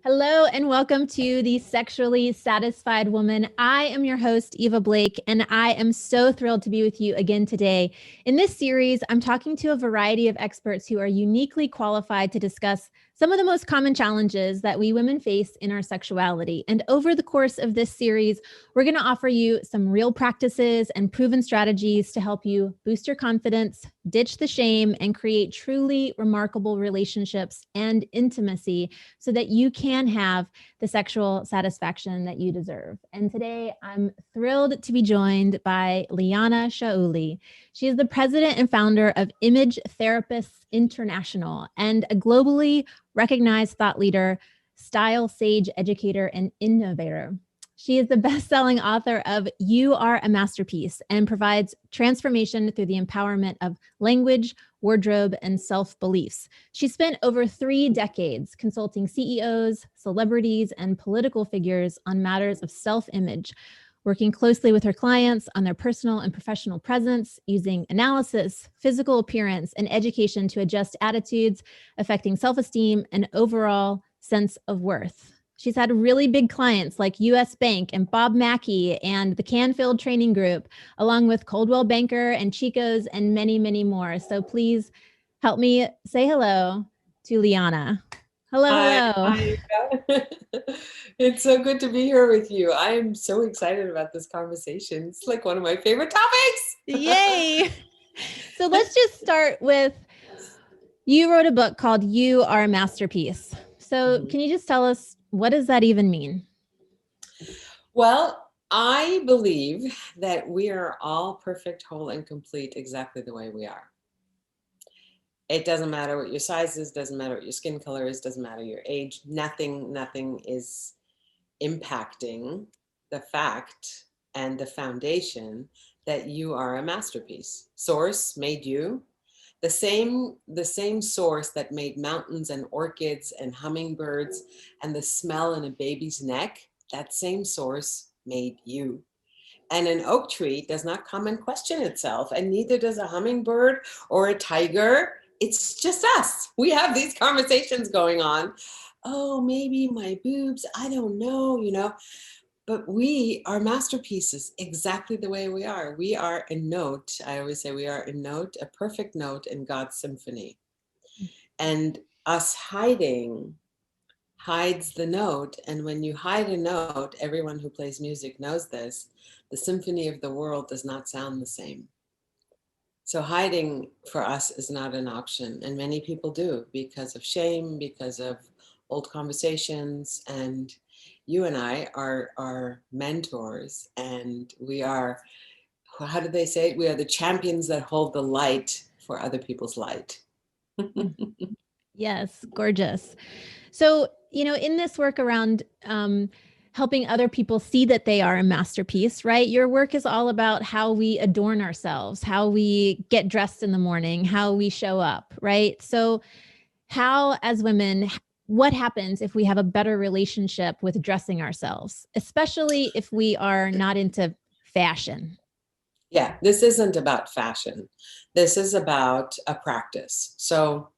Hello and welcome to the Sexually Satisfied Woman. I am your host, Eva Blake, and I am so thrilled to be with you again today. In this series, I'm talking to a variety of experts who are uniquely qualified to discuss some of the most common challenges that we women face in our sexuality. And over the course of this series, we're going to offer you some real practices and proven strategies to help you boost your confidence, ditch the shame, and create truly remarkable relationships and intimacy so that you can have the sexual satisfaction that you deserve. And today I'm thrilled to be joined by Liana Chaouli. She is the president and founder of Image Therapists International and a globally recognized thought leader, style sage, educator, and innovator. She is the best-selling author of You Are a Masterpiece and provides transformation through the empowerment of language, wardrobe, and self-beliefs. She spent over 3 decades consulting CEOs, celebrities, and political figures on matters of self-image, working closely with her clients on their personal and professional presence, using analysis, physical appearance, and education to adjust attitudes affecting self-esteem and overall sense of worth. She's had really big clients like U.S. Bank and Bob Mackie and the Canfield Training Group, along with Coldwell Banker and Chico's and many, many more. So please help me say hello to Liana. Hello, hello. Hi. It's so good to be here with you. I am so excited about this conversation. It's like one of my favorite topics. Yay. So let's just start with, you wrote a book called You Are a Masterpiece. So can you just tell us, what does that even mean? Well, I believe that we are all perfect, whole, and complete exactly the way we are. It doesn't matter what your size is, doesn't matter what your skin color is, doesn't matter your age. Nothing is impacting the fact and the foundation that you are a masterpiece. Source made you. The same source that made mountains and orchids and hummingbirds and the smell in a baby's neck, that same source made you. And an oak tree does not come and question itself, and neither does a hummingbird or a tiger. It's just us. We have these conversations going on. Oh, maybe my boobs, I don't know. But we are masterpieces exactly the way we are. We are a note. I always say we are a note, a perfect note in God's symphony. And us hiding hides the note. And when you hide a note, everyone who plays music knows this, the symphony of the world does not sound the same. So hiding for us is not an option. And many people do because of shame, because of old conversations. And you and I are mentors, and we are, how do they say it? We are the champions that hold the light for other people's light. Yes, gorgeous. So, in this work around helping other people see that they are a masterpiece, right? Your work is all about how we adorn ourselves, how we get dressed in the morning, how we show up, right? So how, as women, what happens if we have a better relationship with dressing ourselves, especially if we are not into fashion? Yeah, this isn't about fashion. This is about a practice. So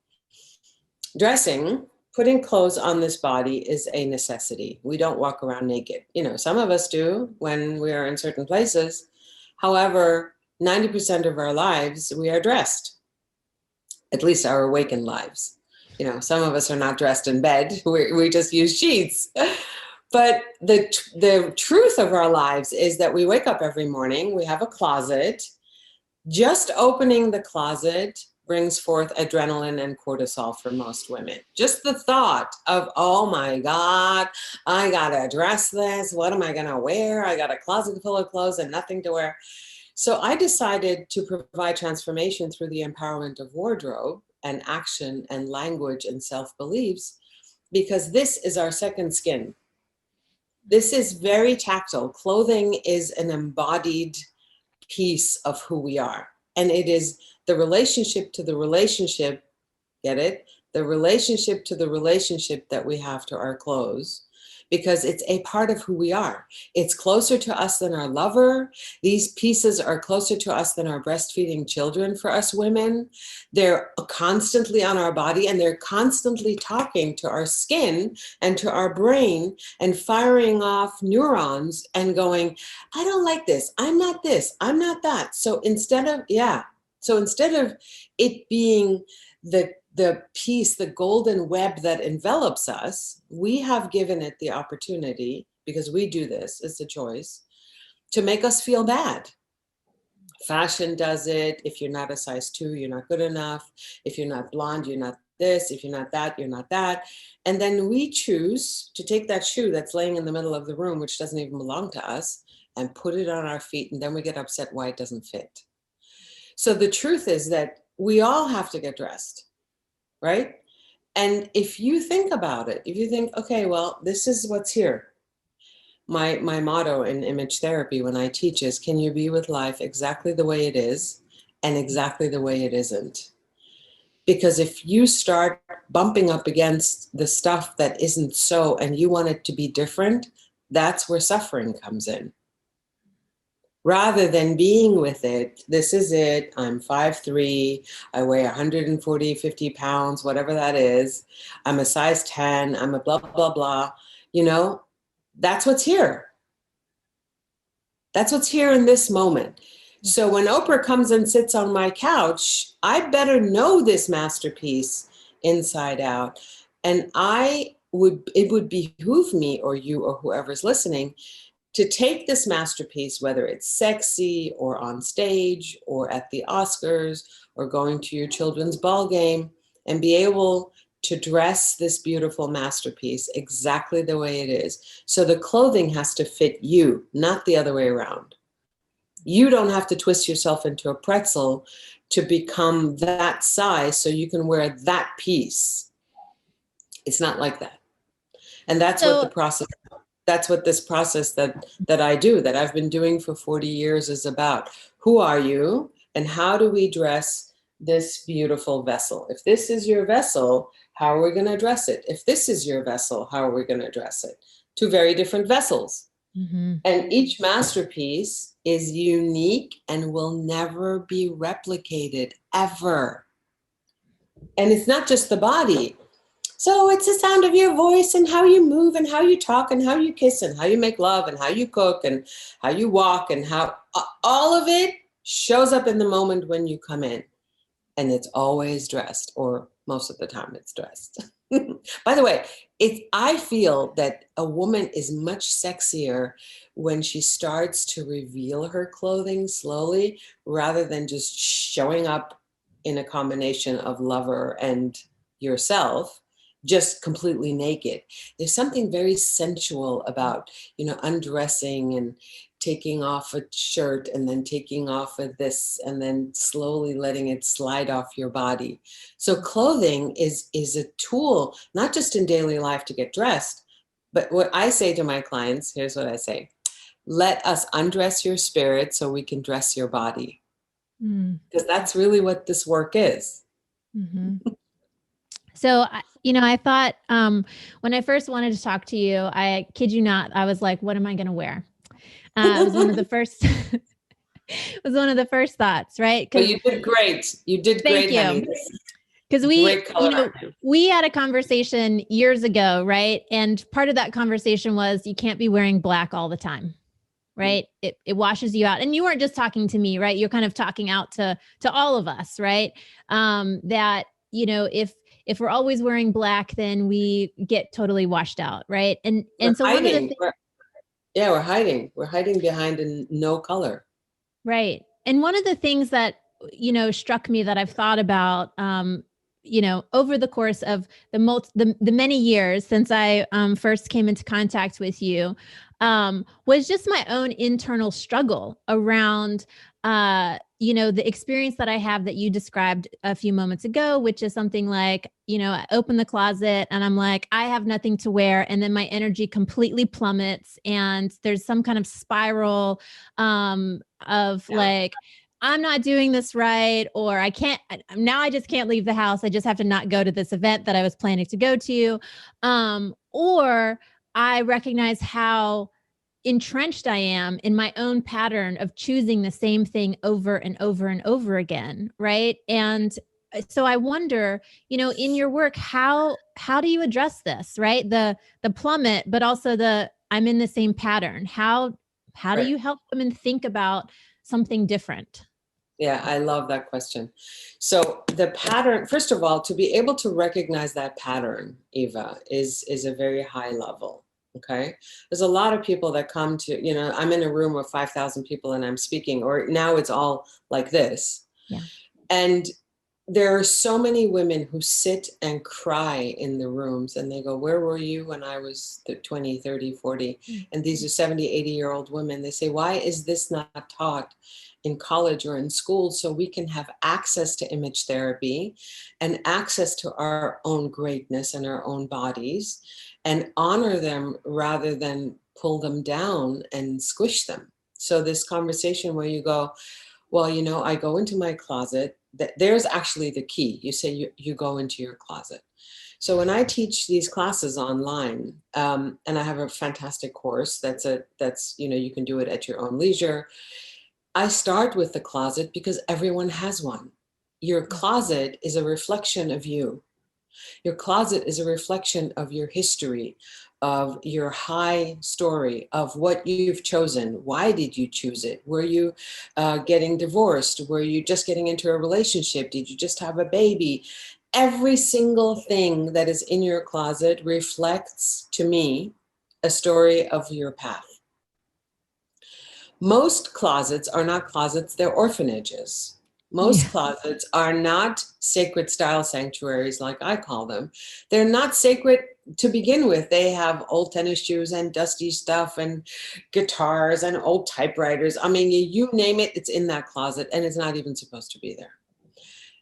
dressing, putting clothes on this body is a necessity. We don't walk around naked. Some of us do when we are in certain places. However, 90% of our lives, we are dressed, at least our awakened lives. Some of us are not dressed in bed. We just use sheets. But the truth of our lives is that we wake up every morning, we have a closet. Just opening the closet brings forth adrenaline and cortisol for most women. Just the thought of, oh my God, I gotta dress this. What am I gonna wear? I got a closet full of clothes and nothing to wear. So I decided to provide transformation through the empowerment of wardrobe and action and language and self-beliefs, because this is our second skin. This is very tactile. Clothing is an embodied piece of who we are. And it is the relationship to the relationship, get it? The relationship to the relationship that we have to our clothes. because it's a part of who we are. It's closer to us than our lover. These pieces are closer to us than our breastfeeding children for us women. They're constantly on our body, and they're constantly talking to our skin and to our brain and firing off neurons and going, I don't like this. I'm not this. I'm not that. So instead of it being the piece, the golden web that envelops us, we have given it the opportunity, because we do this, it's a choice, to make us feel bad. Fashion does it. If you're not a size 2, you're not good enough. If you're not blonde, you're not this. If you're not that, you're not that. And then we choose to take that shoe that's laying in the middle of the room, which doesn't even belong to us, and put it on our feet. And then we get upset why it doesn't fit. So the truth is that we all have to get dressed, right? And if you think about it, if you think, okay, well, this is what's here. My motto in image therapy when I teach is, can you be with life exactly the way it is and exactly the way it isn't? Because if you start bumping up against the stuff that isn't so, and you want it to be different, that's where suffering comes in. Rather than being with it, this is it, I'm 5'3", I weigh 140, 50 pounds, whatever that is, I'm a size 10, I'm a blah, blah, blah, you know, that's what's here. That's what's here in this moment. So when Oprah comes and sits on my couch, I better know this masterpiece inside out. And it would behoove me, or you, or whoever's listening, to take this masterpiece, whether it's sexy or on stage or at the Oscars or going to your children's ball game, and be able to dress this beautiful masterpiece exactly the way it is. So the clothing has to fit you, not the other way around. You don't have to twist yourself into a pretzel to become that size so you can wear that piece. It's not like that. And that's what the process, that's what this process that I do, that I've been doing for 40 years is about. Who are you and how do we dress this beautiful vessel? If this is your vessel, how are we going to dress it? If this is your vessel, how are we going to dress it? Two very different vessels. Mm-hmm. And each masterpiece is unique and will never be replicated, ever. And it's not just the body. So it's the sound of your voice and how you move and how you talk and how you kiss and how you make love and how you cook and how you walk, and how all of it shows up in the moment when you come in. And it's always dressed, or most of the time it's dressed. By the way, I feel that a woman is much sexier when she starts to reveal her clothing slowly, rather than just showing up in a combination of lover and yourself, just completely naked. There's something very sensual about, undressing and taking off a shirt and then taking off of this and then slowly letting it slide off your body. So clothing is a tool, not just in daily life to get dressed, but what I say to my clients, here's what I say: let us undress your spirit so we can dress your body. Because that's really what this work is. Mm-hmm. So, I thought when I first wanted to talk to you, I kid you not, I was like, what am I going to wear? It was one of the first, thoughts, right? But you did great. You did great, honey. Because we had a conversation years ago, right? And part of that conversation was you can't be wearing black all the time, right? Mm-hmm. It washes you out. And you weren't just talking to me, right? You're kind of talking out to all of us, right? That, if we're always wearing black, then we get totally washed out, right? And so one of the things, we're hiding. We're hiding behind a no color. Right. And one of the things that, struck me that I've thought about, over the course of the many years since I first came into contact with you, was just my own internal struggle around, the experience that I have that you described a few moments ago, which is something like, I open the closet and I'm like, I have nothing to wear. And then my energy completely plummets. And there's some kind of spiral like, I'm not doing this right, or I just can't leave the house. I just have to not go to this event that I was planning to go to. Or I recognize how entrenched I am in my own pattern of choosing the same thing over and over and over again, right? And so I wonder, in your work, how do you address this, right? The plummet, but also the I'm in the same pattern. How do Right. you help women think about something different? Yeah, I love that question. So the pattern, first of all, to be able to recognize that pattern, Eva, is a very high level. Okay. There's a lot of people that come to, I'm in a room of 5,000 people and I'm speaking, or now it's all like this. Yeah. And there are so many women who sit and cry in the rooms and they go, where were you when I was 20, 30, 40? And these are 70, 80-year-old women. They say, why is this not taught in college or in school so we can have access to image therapy and access to our own greatness and our own bodies and honor them rather than pull them down and squish them? So this conversation where you go, well, I go into my closet. There's actually the key. You say you go into your closet. So when I teach these classes online, and I have a fantastic course that's you can do it at your own leisure. I start with the closet because everyone has one. Your closet is a reflection of you. Your closet is a reflection of your history, of your high story, of what you've chosen. Why did you choose it? Were you getting divorced? Were you just getting into a relationship? Did you just have a baby? Every single thing that is in your closet reflects, to me, a story of your path. Most closets are not closets, they're orphanages. Most closets are not sacred style sanctuaries, like I call them. They're not sacred to begin with. They have old tennis shoes and dusty stuff and guitars and old typewriters. I mean, you name it, it's in that closet, and it's not even supposed to be there.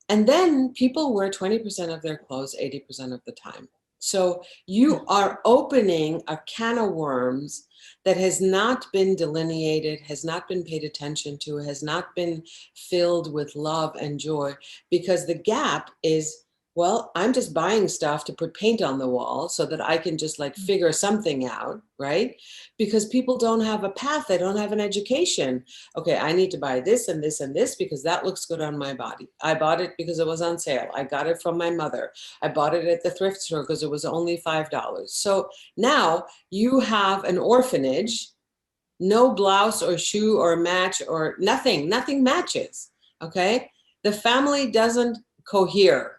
And then people wear 20% of their clothes 80% of the time. So you are opening a can of worms that has not been delineated, has not been paid attention to, has not been filled with love and joy, because the gap is, well, I'm just buying stuff to put paint on the wall so that I can just like figure something out, right? Because people don't have a path, they don't have an education. Okay, I need to buy this and this and this because that looks good on my body. I bought it because it was on sale. I got it from my mother. I bought it at the thrift store because it was only $5. So now you have an orphanage, no blouse or shoe or match or nothing matches, okay? The family doesn't cohere.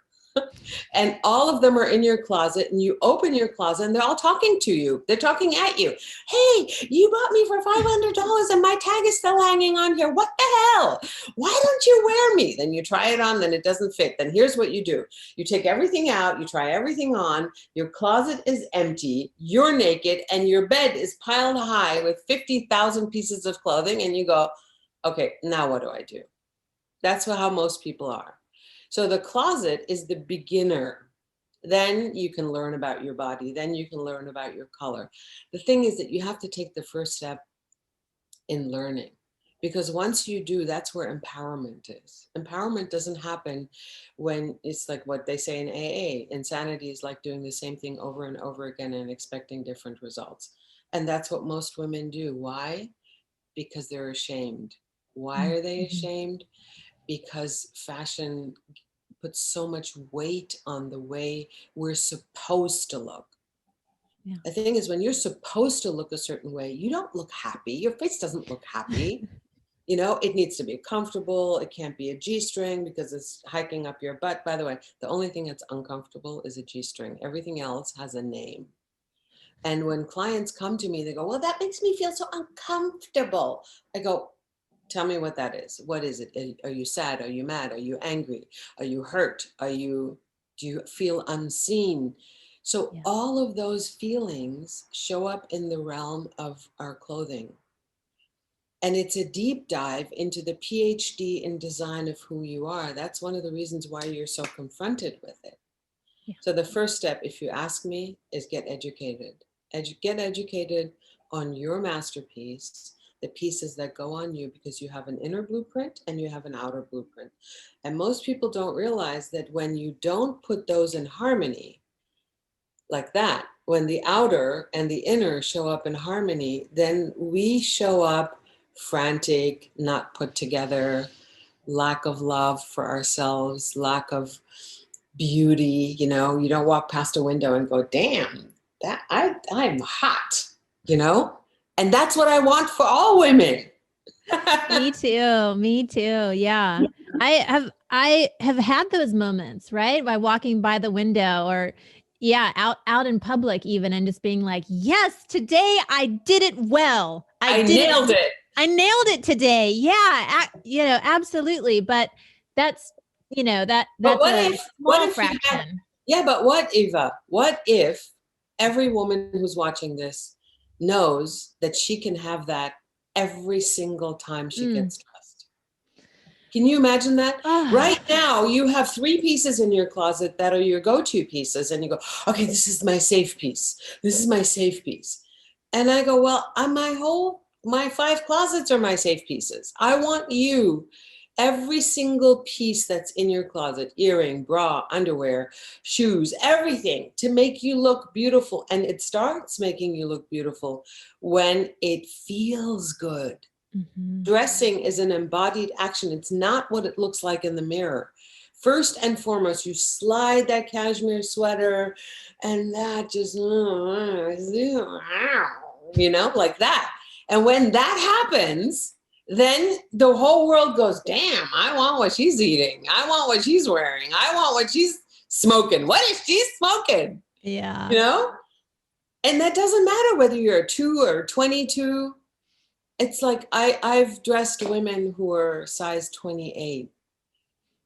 And all of them are in your closet, and you open your closet and they're all talking to you. They're talking at you. Hey, you bought me for $500 and my tag is still hanging on here. What the hell? Why don't you wear me? Then you try it on, then it doesn't fit. Then here's what you do. You take everything out, you try everything on, your closet is empty, you're naked, and your bed is piled high with 50,000 pieces of clothing, and you go, okay, now what do I do? That's how most people are. So the closet is the beginner. Then you can learn about your body. Then you can learn about your color. The thing is that you have to take the first step in learning, because once you do, that's where empowerment is. Empowerment doesn't happen when it's like what they say in AA. Insanity is like doing the same thing over and over again and expecting different results. And that's what most women do. Why? Because they're ashamed. Why are they ashamed? Because fashion puts so much weight on the way we're supposed to look. Yeah. The thing is, when you're supposed to look a certain way, you don't look happy. Your face doesn't look happy. It needs to be comfortable. It can't be a G-string because it's hiking up your butt. By the way, the only thing that's uncomfortable is a G-string. Everything else has a name. And when clients come to me, they go, well, that makes me feel so uncomfortable. I go, tell me what that is. What is it? Are you sad? Are you mad? Are you angry? Are you hurt? Do you feel unseen? So all of those feelings show up in the realm of our clothing. And it's a deep dive into the PhD in design of who you are. That's one of the reasons why you're so confronted with it. Yeah. So the first step, if you ask me, is get educated. Get educated on your masterpiece, the pieces that go on you, because you have an inner blueprint and you have an outer blueprint. And most people don't realize that when you don't put those in harmony like that, when the outer and the inner show up in harmony, then we show up frantic, not put together, lack of love for ourselves, lack of beauty. You know, you don't walk past a window and go, damn, that I'm hot, you know? And that's what I want for all women. Me too. Me too. Yeah. I have had those moments, right? By walking by the window or out in public even, and just being like, yes, today I did it well. I nailed it. I nailed it today. Yeah. Absolutely. But that's, that's a small fraction. But what, Eva, what if every woman who's watching this knows that she can have that every single time she gets dressed? Can you imagine that? Right now, you have 3 pieces in your closet that are your go-to pieces, and you go, okay, this is my safe piece. This is my safe piece. And I go, well, my 5 closets are my safe pieces. I want you, every single piece that's in your closet, earring, bra, underwear, shoes, everything, to make you look beautiful. And it starts making you look beautiful when it feels good. Mm-hmm. Dressing is an embodied action. It's not what it looks like in the mirror. First and foremost, you slide that cashmere sweater and that just, like that. And when that happens, then the whole world goes, damn, I want what she's eating. I want what she's wearing. I want what she's smoking. What is she smoking? Yeah. You know? And that doesn't matter whether you're 2 or 22. It's like I've dressed women who are size 28.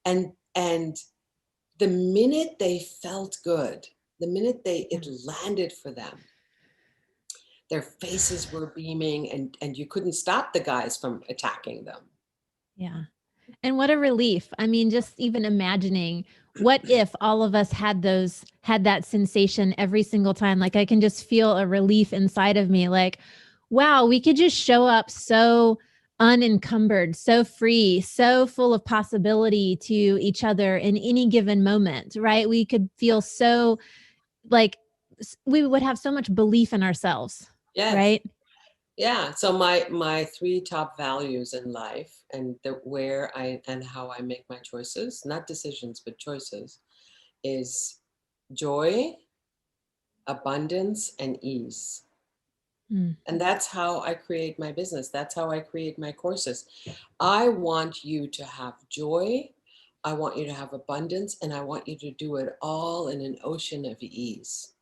And the minute they felt good, the minute it landed for them, their faces were beaming and you couldn't stop the guys from attacking them. Yeah. And what a relief. I mean, just even imagining what if all of us had that sensation every single time. Like I can just feel a relief inside of me. Like, wow, we could just show up so unencumbered, so free, so full of possibility to each other in any given moment, right? We could feel so like we would have so much belief in ourselves. Yes. Right? Yeah. So my 3 top values in life and where I and how I make my choices, not decisions, but choices, is joy, abundance, and ease. And that's how I create my business. That's how I create my courses. I want you to have joy. I want you to have abundance, and I want you to do it all in an ocean of ease.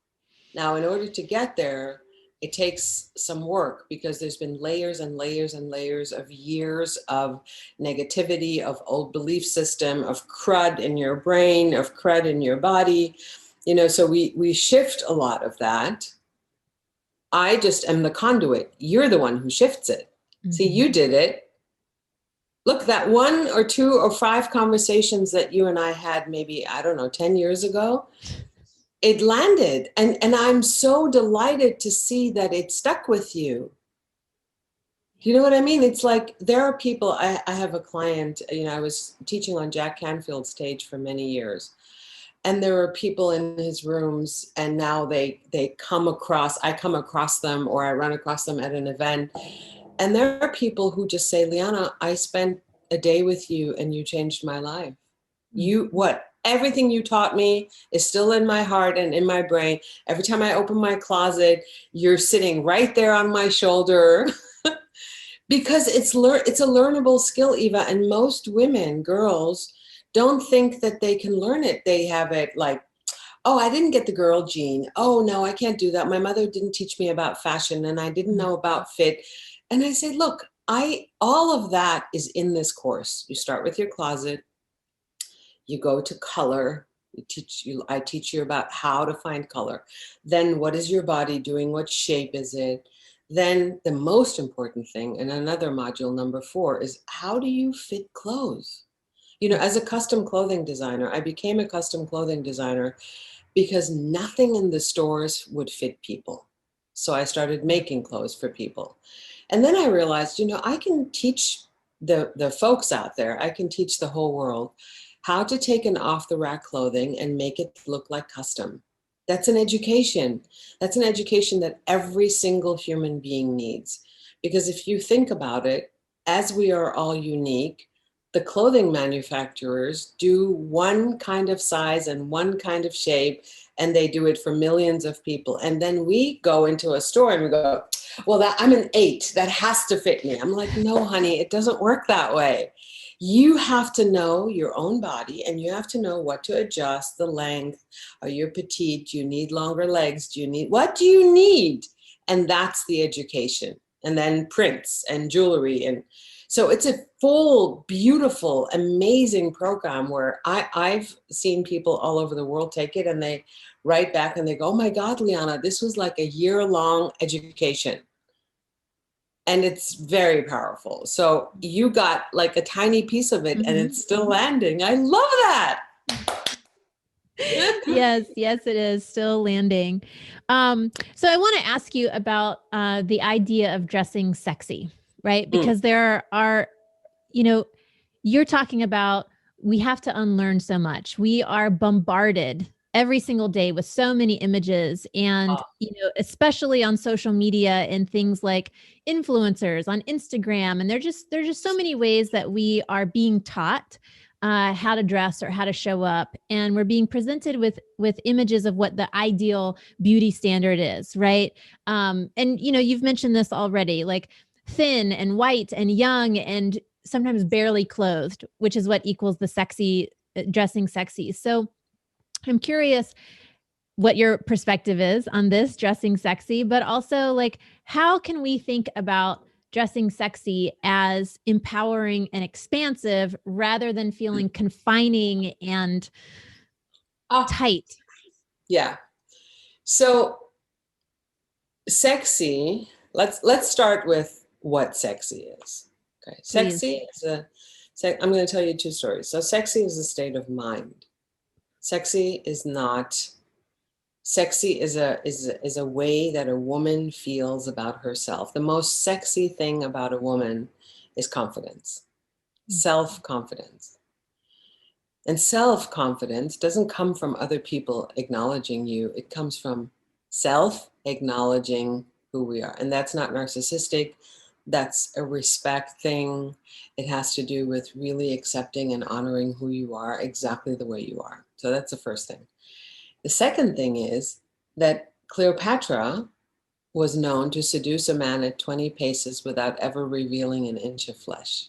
Now, in order to get there, it takes some work because there's been layers and layers and layers of years of negativity, of old belief system, of crud in your brain, of crud in your body. So we shift a lot of that. I just am the conduit. You're the one who shifts it. Mm-hmm. See, you did it. Look, that 1 or 2 or 5 conversations that you and I had maybe, 10 years ago, it landed. And I'm so delighted to see that it stuck with you. You know what I mean? It's like there are people, I have a client, I was teaching on Jack Canfield's stage for many years. And there are people in his rooms, and now I come across them, or I run across them at an event. And there are people who just say, Liana, I spent a day with you and you changed my life. Everything you taught me is still in my heart and in my brain. Every time I open my closet, you're sitting right there on my shoulder. Because it's a learnable skill, Eva. And most women, girls, don't think that they can learn it. They have it like, oh, I didn't get the girl gene. Oh, no, I can't do that. My mother didn't teach me about fashion and I didn't know about fit. And I say, look, all of that is in this course. You start with your closet. You go to color. I teach you about how to find color. Then what is your body doing? What shape is it? Then the most important thing, and another module, number 4, is how do you fit clothes? As a custom clothing designer, I became a custom clothing designer because nothing in the stores would fit people. So I started making clothes for people. And then I realized, I can teach the folks out there, I can teach the whole world how to take an off-the-rack clothing and make it look like custom. That's an education. That's an education that every single human being needs. Because if you think about it, as we are all unique, the clothing manufacturers do one kind of size and one kind of shape, and they do it for millions of people. And then we go into a store and we go, well, I'm an 8. That has to fit me. I'm like, no, honey, it doesn't work that way. You have to know your own body, and you have to know what to adjust, the length. Are you petite? Do you need longer legs? What do you need? And that's the education. And then prints and jewelry. And so it's a full, beautiful, amazing program where I've seen people all over the world take it, and they write back and they go, oh my God, Liana, this was like a year-long education. And it's very powerful. So you got like a tiny piece of it, and it's still landing. I love that. Yes, it is still landing. So I want to ask you about the idea of dressing sexy, right? Because there are, you're talking about, we have to unlearn so much. We are bombarded every single day with so many images, and especially on social media and things like influencers on Instagram, and there's just so many ways that we are being taught how to dress or how to show up, and we're being presented with images of what the ideal beauty standard is, right? And you've mentioned this already, like thin and white and young and sometimes barely clothed, which is what equals the sexy, dressing sexy. So I'm curious what your perspective is on this, dressing sexy, but also like, how can we think about dressing sexy as empowering and expansive rather than feeling confining and tight? Yeah. So sexy, let's start with what sexy is. Okay. Please. Sexy is I'm going to tell you 2 stories. So sexy is a state of mind. Sexy is a way that a woman feels about herself. The most sexy thing about a woman is confidence, self-confidence. And self-confidence doesn't come from other people acknowledging you. It comes from self-acknowledging who we are. And that's not narcissistic. That's a respect thing. It has to do with really accepting and honoring who you are exactly the way you are. So that's the first thing. The second thing is that Cleopatra was known to seduce a man at 20 paces without ever revealing an inch of flesh.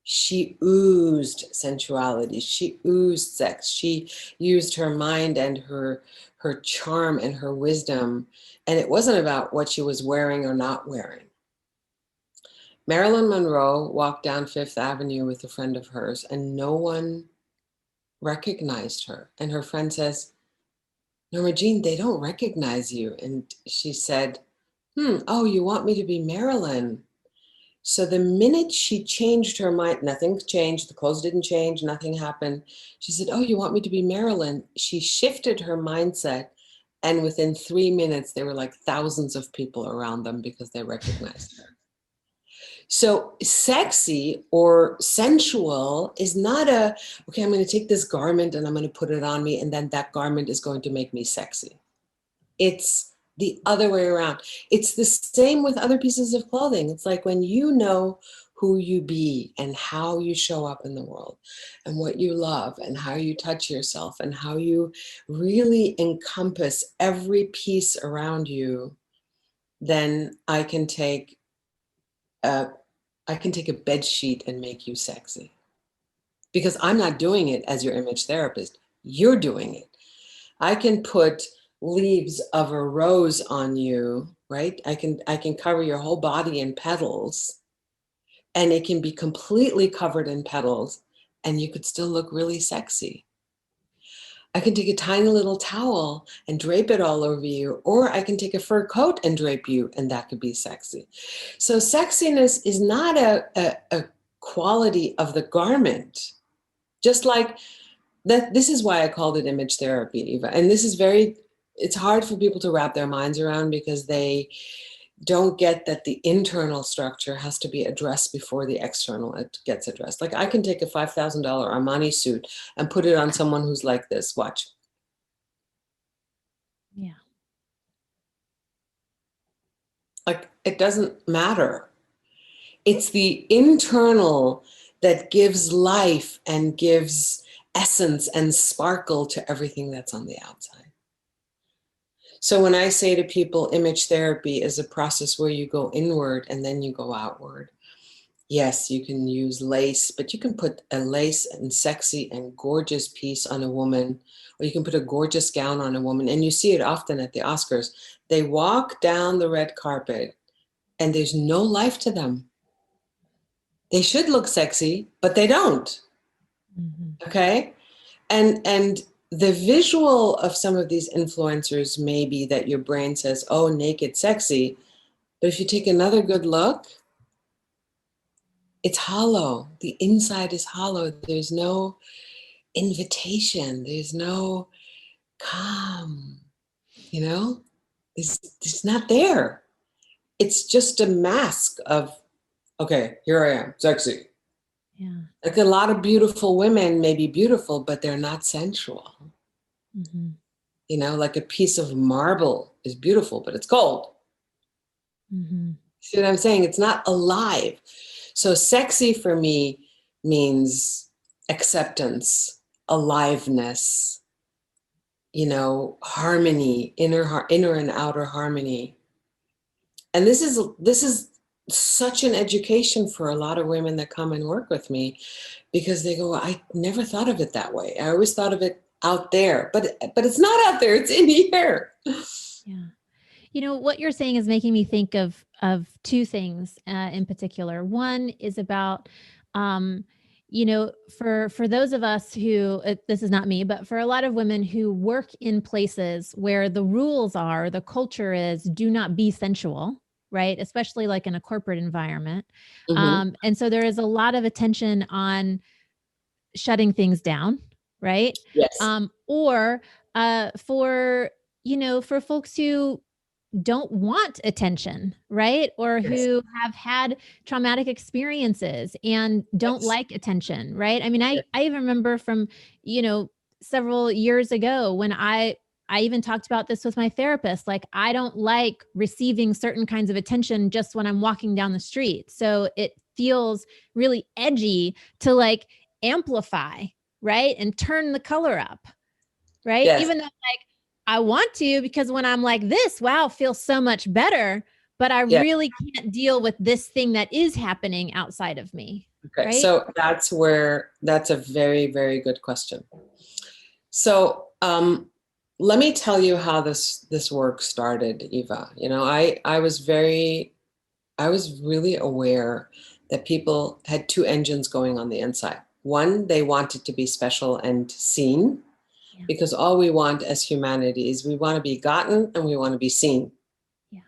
She oozed sensuality. She oozed sex. She used her mind and her charm and her wisdom. And it wasn't about what she was wearing or not wearing. Marilyn Monroe walked down Fifth Avenue with a friend of hers, and no one recognized her. And her friend says, Norma Jean, they don't recognize you. And she said, oh, you want me to be Marilyn? So the minute she changed her mind, nothing changed, the clothes didn't change, nothing happened. She said, oh, you want me to be Marilyn? She shifted her mindset, and within 3 minutes, there were like thousands of people around them because they recognized her. So sexy or sensual is not okay, I'm going to take this garment and I'm going to put it on me, and then that garment is going to make me sexy. It's the other way around. It's the same with other pieces of clothing. It's like when you know who you be and how you show up in the world and what you love and how you touch yourself and how you really encompass every piece around you, then I can take a bed sheet and make you sexy. Because I'm not doing it as your image therapist. You're doing it. I can put leaves of a rose on you, right? I can cover your whole body in petals, and it can be completely covered in petals, and you could still look really sexy. I can take a tiny little towel and drape it all over you, or I can take a fur coat and drape you, and that could be sexy. So sexiness is not a quality of the garment, just like that. This is why I called it image therapy, Eva. And this is it's hard for people to wrap their minds around because they don't get that the internal structure has to be addressed before the external gets addressed. Like I can take a $5,000 Armani suit and put it on someone who's like this, watch. Yeah. Like, it doesn't matter. It's the internal that gives life and gives essence and sparkle to everything that's on the outside. So when I say to people, image therapy is a process where you go inward and then you go outward. Yes, you can use lace, but you can put a lace and sexy and gorgeous piece on a woman, or you can put a gorgeous gown on a woman. And you see it often at the Oscars. They walk down the red carpet and there's no life to them. They should look sexy, but they don't. Mm-hmm. Okay? And the visual of some of these influencers may be that your brain says, oh, naked, sexy. But if you take another good look, it's hollow. The inside is hollow. There's no invitation. There's no calm, you know? It's not there. It's just a mask of, okay, here I am, sexy. Yeah. Like, a lot of beautiful women may be beautiful, but they're not sensual. Mm-hmm. You know, like a piece of marble is beautiful, but it's cold. Mm-hmm. See what I'm saying? It's not alive. So sexy for me means acceptance, aliveness, you know, harmony, inner and outer harmony. And this is such an education for a lot of women that come and work with me, because they go, I never thought of it that way. I always thought of it out there, but it's not out there. It's in here. Yeah. You know, what you're saying is making me think of two things in particular. One is about, you know, for those of us who, this is not me, but for a lot of women who work in places where the rules are, the culture is, do not be sensual, right? Especially like in a corporate environment. Mm-hmm. And so there is a lot of attention on shutting things down, right? Yes. Or for, you know, for folks who don't want attention, right? Or Yes. who have had traumatic experiences and don't Yes. like attention, right? I mean, Yes. I even remember from, you know, several years ago when I even talked about this with my therapist. Like, I don't like receiving certain kinds of attention just when I'm walking down the street. So it feels really edgy to like amplify, right? And turn the color up, right? Yes. Even though like I want to, because when I'm like this, wow, feels so much better, but I Yes. really can't deal with this thing that is happening outside of me, Okay. right? So that's a very, very good question. So let me tell you how this work started, Eva. You know, I was really aware that people had two engines going on the inside. One, they wanted to be special and seen, Yeah. because all we want as humanity is we want to be gotten and we want to be seen. Yeah.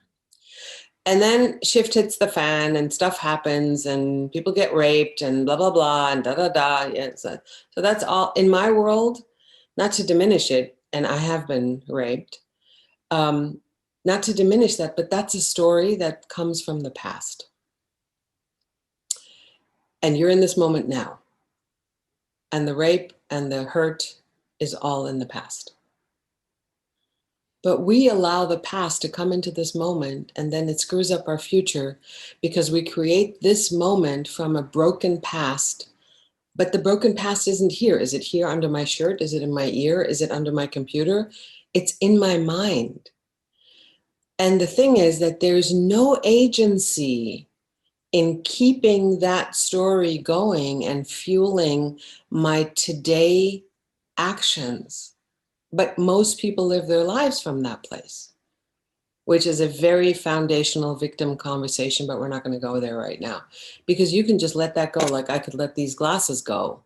And then shift hits the fan and stuff happens and people get raped and blah, blah, blah, and da, da, da. Yeah, so that's all in my world, not to diminish it. And I have been raped. Not to diminish that, but that's a story that comes from the past. And you're in this moment now. And the rape and the hurt is all in the past. But we allow the past to come into this moment, and then it screws up our future because we create this moment from a broken past. But the broken past isn't here. Is it here under my shirt? Is it in my ear? Is it under my computer? It's in my mind. And the thing is that there's no agency in keeping that story going and fueling my today actions. But most people live their lives from that place, which is a very foundational victim conversation, but we're not going to go there right now, because you can just let that go. Like, I could let these glasses go.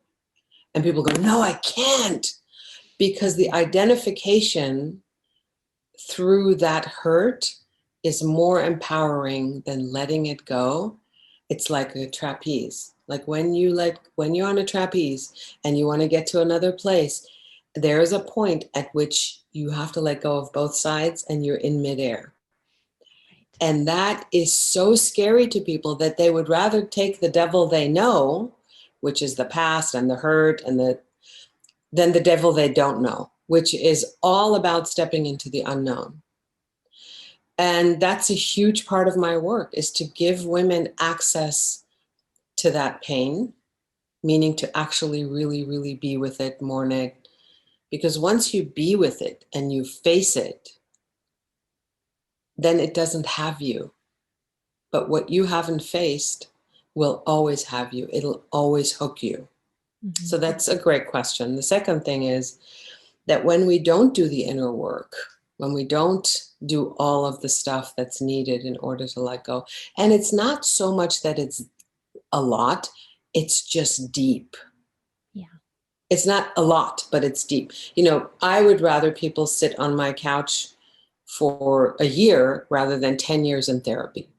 And people go, no, I can't, because the identification through that hurt is more empowering than letting it go. It's like a trapeze. Like when you're on a trapeze and you want to get to another place, there is a point at which you have to let go of both sides and you're in midair. Right. And that is so scary to people that they would rather take the devil they know, which is the past and the hurt than the devil they don't know. which is all about stepping into the unknown. And that's a huge part of my work, is to give women access to that pain, meaning to actually really, really be with it, mourn it. Because once you be with it and you face it, then it doesn't have you. But what you haven't faced will always have you. It'll always hook you. Mm-hmm. So that's a great question. The second thing is that when we don't do the inner work, when we don't do all of the stuff that's needed in order to let go, and it's not so much that it's a lot, it's just deep. Yeah. It's not a lot, but it's deep. You know, I would rather people sit on my couch for a year rather than 10 years in therapy.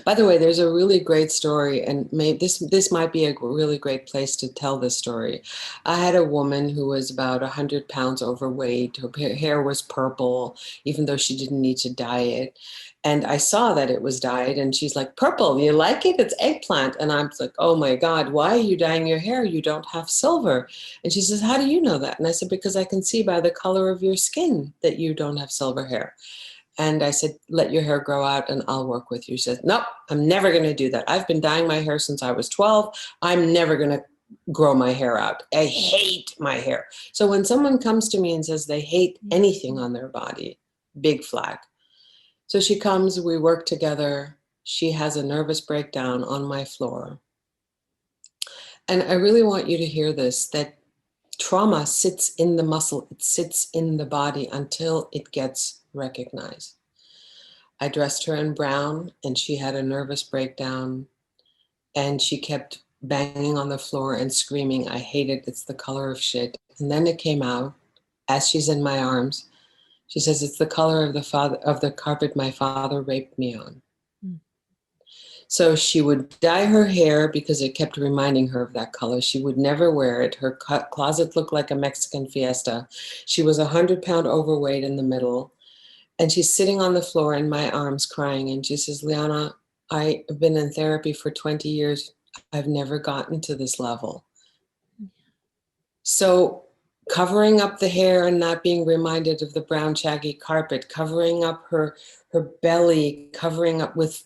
By the way, there's a really great story, and this might be a really great place to tell this story. I had a woman who was about 100 pounds overweight. Her hair was purple, even though she didn't need to dye it. And I saw that it was dyed, and she's like, "Purple, you like it? It's eggplant." And I'm like, "Oh my God, why are you dyeing your hair? You don't have silver." And she says, "How do you know that?" And I said, "Because I can see by the color of your skin that you don't have silver hair." And I said, "Let your hair grow out and I'll work with you." She said, "Nope, I'm never going to do that. I've been dyeing my hair since I was 12. I'm never going to grow my hair out. I hate my hair." So when someone comes to me and says they hate anything on their body, big flag. So she comes, we work together. She has a nervous breakdown on my floor. And I really want you to hear this, that trauma sits in the muscle. It sits in the body until it gets recognized. I dressed her in brown and she had a nervous breakdown and she kept banging on the floor and screaming, "I hate it. It's the color of shit." And then it came out as she's in my arms. She says, "It's the color of the carpet my father raped me on." So she would dye her hair because it kept reminding her of that color. She would never wear it. Her closet looked like a Mexican fiesta. She was 100-pound overweight in the middle. And she's sitting on the floor in my arms crying. And she says, "Liana, I've been in therapy for 20 years. I've never gotten to this level." So covering up the hair and not being reminded of the brown shaggy carpet, covering up her belly, covering up with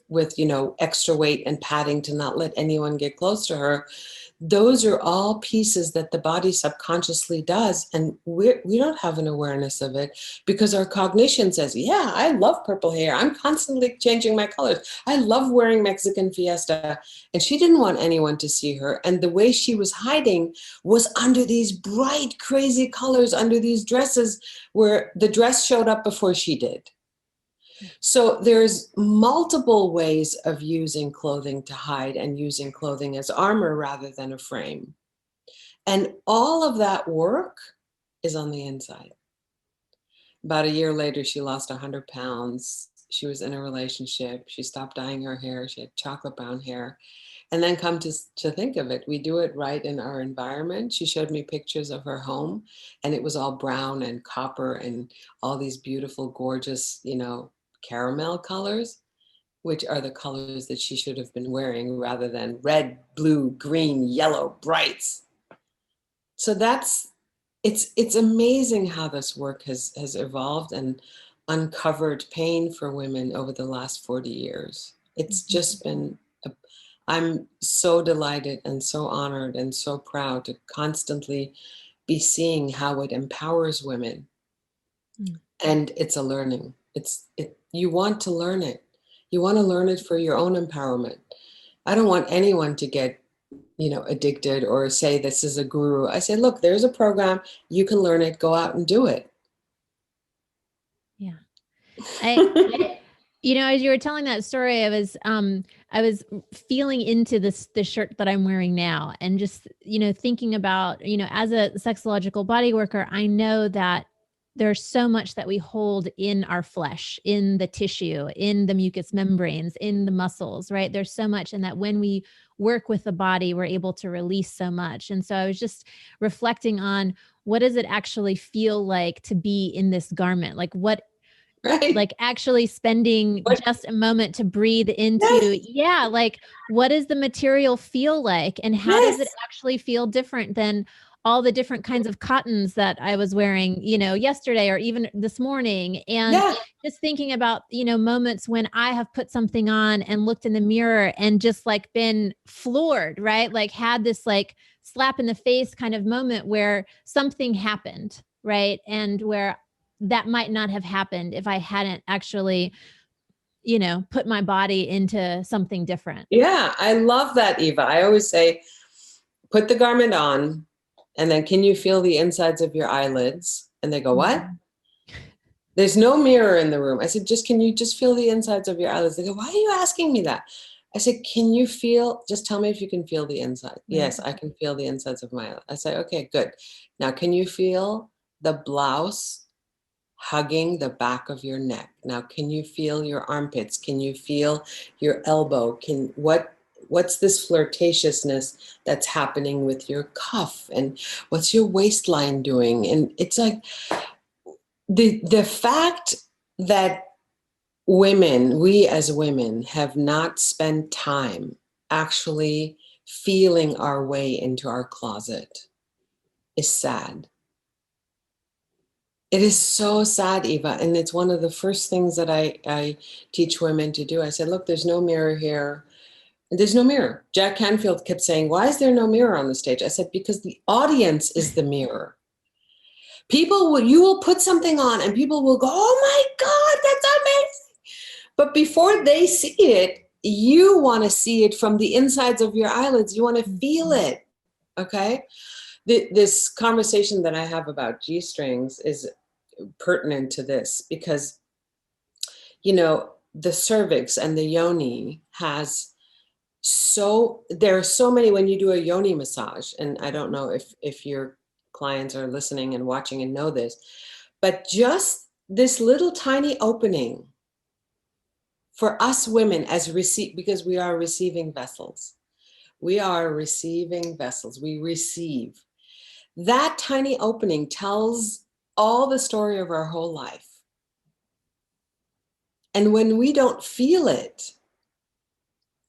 extra weight and padding to not let anyone get close to her. Those are all pieces that the body subconsciously does, and we don't have an awareness of it because our cognition says, "Yeah, I love purple hair. I'm constantly changing my colors. I love wearing Mexican fiesta." And she didn't want anyone to see her, and the way she was hiding was under these bright, crazy colors, under these dresses where the dress showed up before she did. So there's multiple ways of using clothing to hide and using clothing as armor rather than a frame. And all of that work is on the inside. About a year later, she lost 100 pounds. She was in a relationship. She stopped dyeing her hair. She had chocolate brown hair. And then come to think of it, we do it right in our environment. She showed me pictures of her home, and it was all brown and copper and all these beautiful, gorgeous, caramel colors, which are the colors that she should have been wearing rather than red, blue, green, yellow, brights. So it's amazing how this work has evolved and uncovered pain for women over the last 40 years. It's just been, I'm so delighted and so honored and so proud to constantly be seeing how it empowers women. And it's a learning. You want to learn it. You want to learn it for your own empowerment. I don't want anyone to get, addicted or say this is a guru. I say, look, there's a program. You can learn it. Go out and do it. Yeah. I as you were telling that story, I was feeling into the shirt that I'm wearing now, and just, thinking about, as a sexological body worker, I know that there's so much that we hold in our flesh, in the tissue, in the mucous membranes, in the muscles, right? There's so much, and that when we work with the body, we're able to release so much. And so I was just reflecting on, what does it actually feel like to be in this garment? Like right. Like actually spending just a moment to breathe into, like, what does the material feel like? And how does it actually feel different than all the different kinds of cottons that I was wearing, yesterday or even this morning. And Yeah. just thinking about, moments when I have put something on and looked in the mirror and just like been floored, right? Like had this like slap in the face kind of moment where something happened, right? And where that might not have happened if I hadn't actually, put my body into something different. Yeah, I love that, Eva. I always say, put the garment on, and then can you feel the insides of your eyelids? And they go, what? There's no mirror in the room. I said, can you just feel the insides of your eyelids? They go, why are you asking me that? I said, just tell me if you can feel the inside. Right. Yes, I can feel the insides of my eyelids. I say, okay, good. Now, can you feel the blouse hugging the back of your neck? Now, can you feel your armpits? Can you feel your elbow? What's this flirtatiousness that's happening with your cuff? And what's your waistline doing? And it's like the fact that we as women have not spent time actually feeling our way into our closet is sad. It is so sad, Eva. And it's one of the first things that I teach women to do. I said, look, there's no mirror here. And there's no mirror. Jack Canfield kept saying, why is there no mirror on the stage? I said, because the audience is the mirror. You will put something on and people will go, oh my God, that's amazing. But before they see it, you want to see it from the insides of your eyelids. You want to feel it. Okay. This conversation that I have about G-strings is pertinent to this because, the cervix and the yoni there are so many, when you do a yoni massage, and I don't know if your clients are listening and watching and know this, but just this little tiny opening for us women because we are receiving vessels. We are receiving vessels. We receive. That tiny opening tells all the story of our whole life. And when we don't feel it,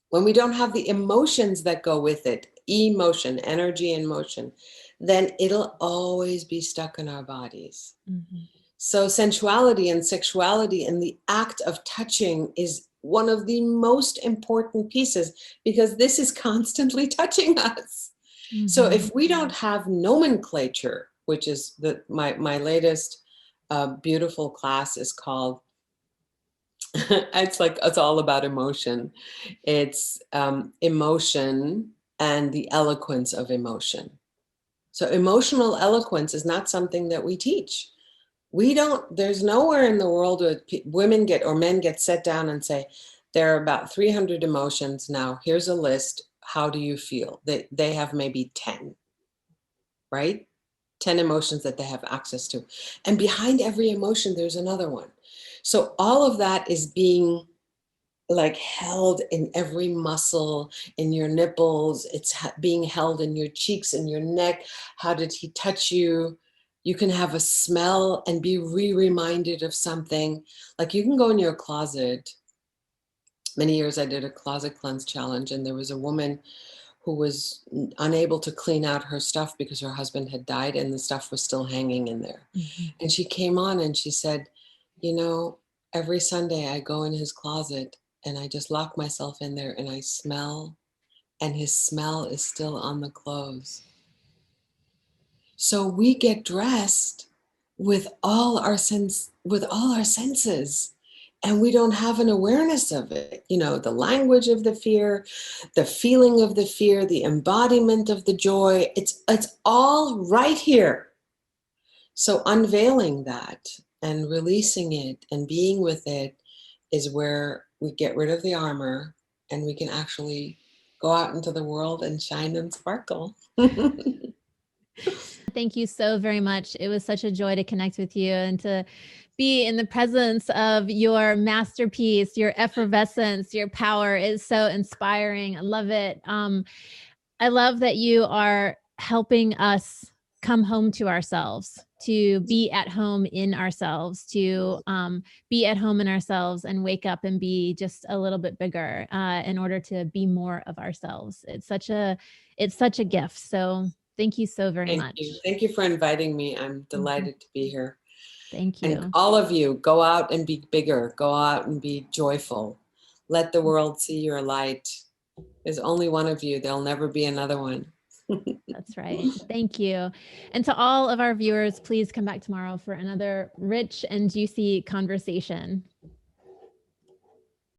when we don't have the emotions that go with it, emotion, energy and motion, then it'll always be stuck in our bodies. Mm-hmm. So sensuality and sexuality and the act of touching is one of the most important pieces because this is constantly touching us. Mm-hmm. So if we don't have nomenclature, which is my latest beautiful class is called it's all about emotion. It's emotion and the eloquence of emotion. So emotional eloquence is not something that we teach. There's nowhere in the world where women or men get set down and say, there are about 300 emotions. Now, here's a list. How do you feel? They have maybe 10, right? 10 emotions that they have access to. And behind every emotion, there's another one. So all of that is being like held in every muscle, in your nipples. It's being held in your cheeks and your neck. How did he touch you? You can have a smell and be reminded of something. Like you can go in your closet. Many years I did a closet cleanse challenge, and there was a woman who was unable to clean out her stuff because her husband had died and the stuff was still hanging in there. Mm-hmm. And she came on and she said, every Sunday I go in his closet and I just lock myself in there and I smell, and his smell is still on the clothes. So we get dressed with all our senses, and we don't have an awareness of it. The language of the fear, the feeling of the fear, the embodiment of the joy, it's all right here. So unveiling that and releasing it and being with it is where we get rid of the armor and we can actually go out into the world and shine and sparkle. Thank you so very much. It was such a joy to connect with you and to be in the presence of your masterpiece. Your effervescence, your power is so inspiring. I love it. I love that you are helping us come home to ourselves, to be at home in ourselves, to be at home in ourselves and wake up and be just a little bit bigger in order to be more of ourselves. It's such a gift. So Thank you so very Thank much. you. Thank you for inviting me. I'm delighted to be here. Thank you. And all of you, go out and be bigger. Go out and be joyful. Let the world see your light. There's only one of you. There'll never be another one. That's right. Thank you. And to all of our viewers, please come back tomorrow for another rich and juicy conversation.